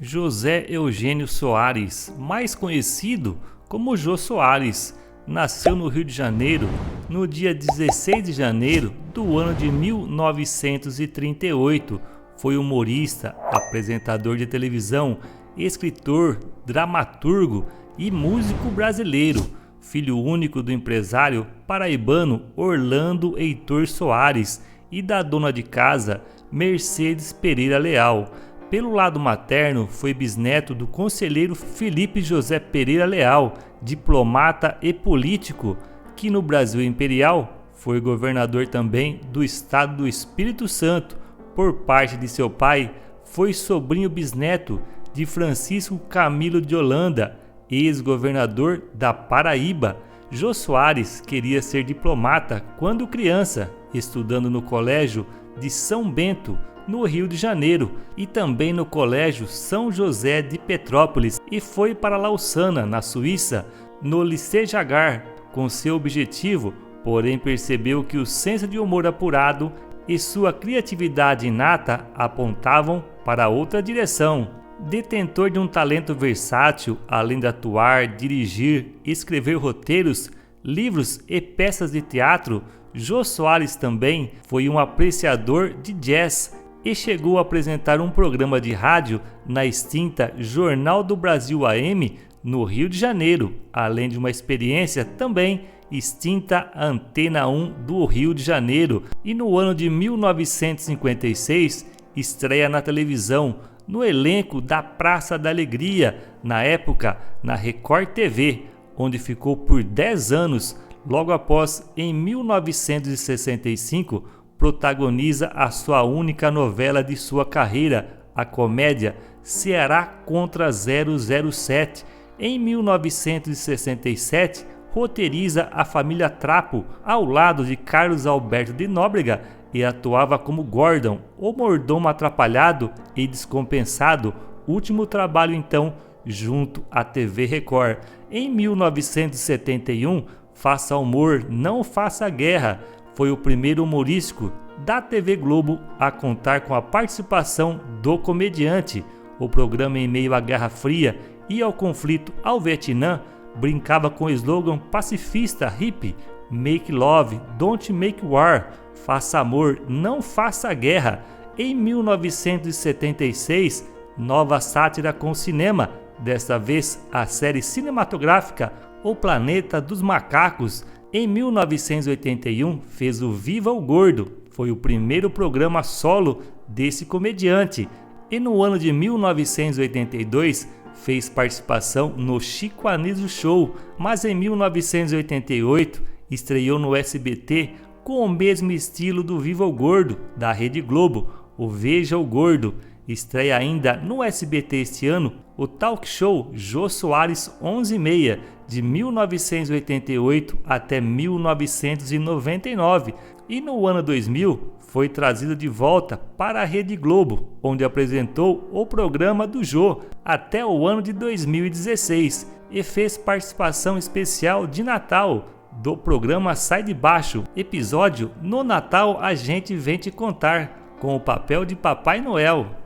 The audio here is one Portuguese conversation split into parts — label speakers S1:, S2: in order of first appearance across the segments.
S1: José Eugênio Soares, mais conhecido como Jô Soares, nasceu no Rio de Janeiro no dia 16 de janeiro do ano de 1938. Foi humorista, apresentador de televisão, escritor, dramaturgo e músico brasileiro, filho único do empresário paraibano Orlando Heitor Soares e da dona de casa Mercedes Pereira Leal. Pelo lado materno, foi bisneto do conselheiro Felipe José Pereira Leal, diplomata e político, que no Brasil Imperial foi governador também do estado do Espírito Santo. Por parte de seu pai, foi sobrinho bisneto de Francisco Camilo de Holanda, ex-governador da Paraíba. Jô Soares queria ser diplomata quando criança, estudando no Colégio de São Bento, no Rio de Janeiro, e também no Colégio São José de Petrópolis, e foi para Lausana, na Suíça, no Lycée Jagar, com seu objetivo, porém percebeu que o senso de humor apurado e sua criatividade inata apontavam para outra direção. Detentor de um talento versátil, além de atuar, dirigir, escrever roteiros, livros e peças de teatro, Jô Soares também foi um apreciador de jazz e chegou a apresentar um programa de rádio na extinta Jornal do Brasil AM no Rio de Janeiro, além de uma experiência também extinta Antena 1 do Rio de Janeiro, e no ano de 1956 estreia na televisão no elenco da Praça da Alegria, na época na Record TV, onde ficou por 10 anos. Logo após, em 1965, protagoniza a sua única novela de sua carreira, a comédia Ceará contra 007. Em 1967, roteiriza A Família Trapo, ao lado de Carlos Alberto de Nóbrega, e atuava como Gordon, o mordomo atrapalhado e descompensado, último trabalho então junto à TV Record. Em 1971, Faça Humor, Não Faça Guerra, foi o primeiro humorístico da TV Globo a contar com a participação do comediante. O programa, em meio à Guerra Fria e ao conflito ao Vietnã, brincava com o slogan pacifista hippie Make Love, Don't Make War, Faça Amor, Não Faça Guerra. Em 1976, nova sátira com cinema, desta vez a série cinematográfica O Planeta dos Macacos. Em 1981, fez o Viva o Gordo, foi o primeiro programa solo desse comediante. E no ano de 1982, fez participação no Chico Anísio Show, mas em 1988 estreou no SBT com o mesmo estilo do Viva o Gordo, da Rede Globo, o Veja o Gordo. Estreia ainda no SBT este ano o talk show Jô Soares 11:30, de 1988 até 1999, e no ano 2000 foi trazido de volta para a Rede Globo, onde apresentou o programa do Jô até o ano de 2016 e fez participação especial de Natal do programa Sai de Baixo, episódio No Natal a Gente Vem Te Contar, com o papel de Papai Noel.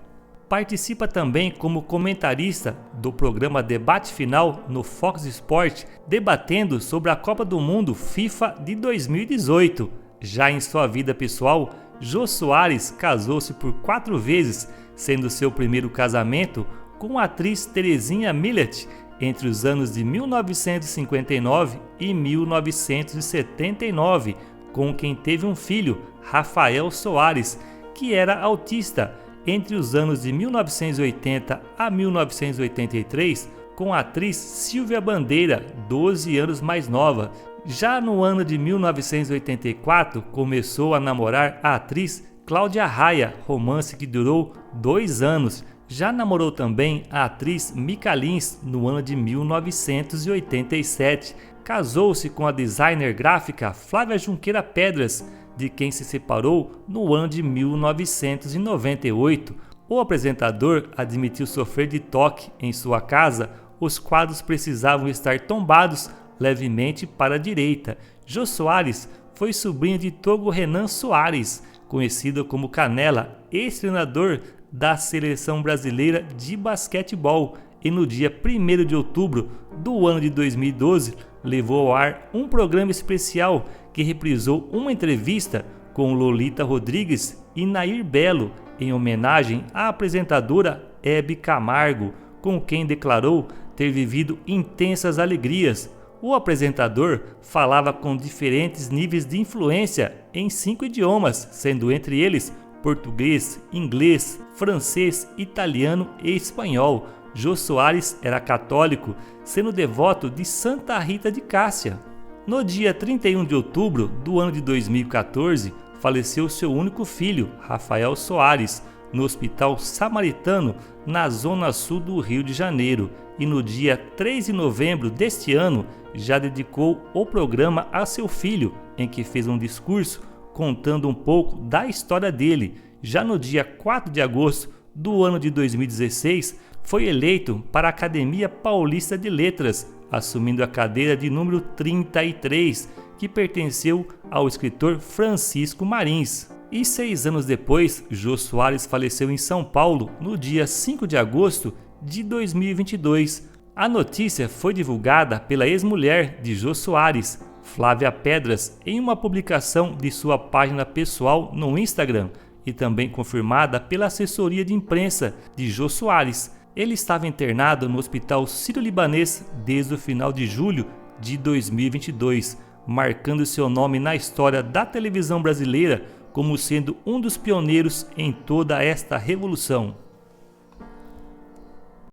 S1: Participa também como comentarista do programa Debate Final no Fox Sport, debatendo sobre a Copa do Mundo FIFA de 2018. Já em sua vida pessoal, Jô Soares casou-se por 4 vezes, sendo seu primeiro casamento com a atriz Terezinha Millet entre os anos de 1959 e 1979, com quem teve um filho, Rafael Soares, que era autista. Entre os anos de 1980 a 1983, com a atriz Silvia Bandeira, 12 anos mais nova. Já no ano de 1984, começou a namorar a atriz Cláudia Raia, romance que durou 2 anos. Já namorou também a atriz Mica Lins no ano de 1987. Casou-se com a designer gráfica Flávia Junqueira Pedras, de quem se separou no ano de 1998. O apresentador admitiu sofrer de toque em sua casa. Os quadros precisavam estar tombados levemente para a direita. Jô Soares foi sobrinho de Togo Renan Soares, conhecido como Canela, ex-treinador da Seleção Brasileira de Basquetebol, e no dia 1º de outubro do ano de 2012 levou ao ar um programa especial que reprisou uma entrevista com Lolita Rodrigues e Nair Belo, em homenagem à apresentadora Hebe Camargo, com quem declarou ter vivido intensas alegrias. O apresentador falava com diferentes níveis de influência em 5 idiomas, sendo entre eles português, inglês, francês, italiano e espanhol. Jô Soares era católico, sendo devoto de Santa Rita de Cássia. No dia 31 de outubro do ano de 2014, faleceu seu único filho, Rafael Soares, no Hospital Samaritano, na zona sul do Rio de Janeiro. E no dia 3 de novembro deste ano, já dedicou o programa a seu filho, em que fez um discurso contando um pouco da história dele. Já no dia 4 de agosto do ano de 2016, foi eleito para a Academia Paulista de Letras, assumindo a cadeira de número 33, que pertenceu ao escritor Francisco Marins. E 6 anos depois, Jô Soares faleceu em São Paulo, no dia 5 de agosto de 2022. A notícia foi divulgada pela ex-mulher de Jô Soares, Flávia Pedras, em uma publicação de sua página pessoal no Instagram, e também confirmada pela assessoria de imprensa de Jô Soares. Ele estava internado no Hospital Sírio-Libanês desde o final de julho de 2022, marcando seu nome na história da televisão brasileira como sendo um dos pioneiros em toda esta revolução.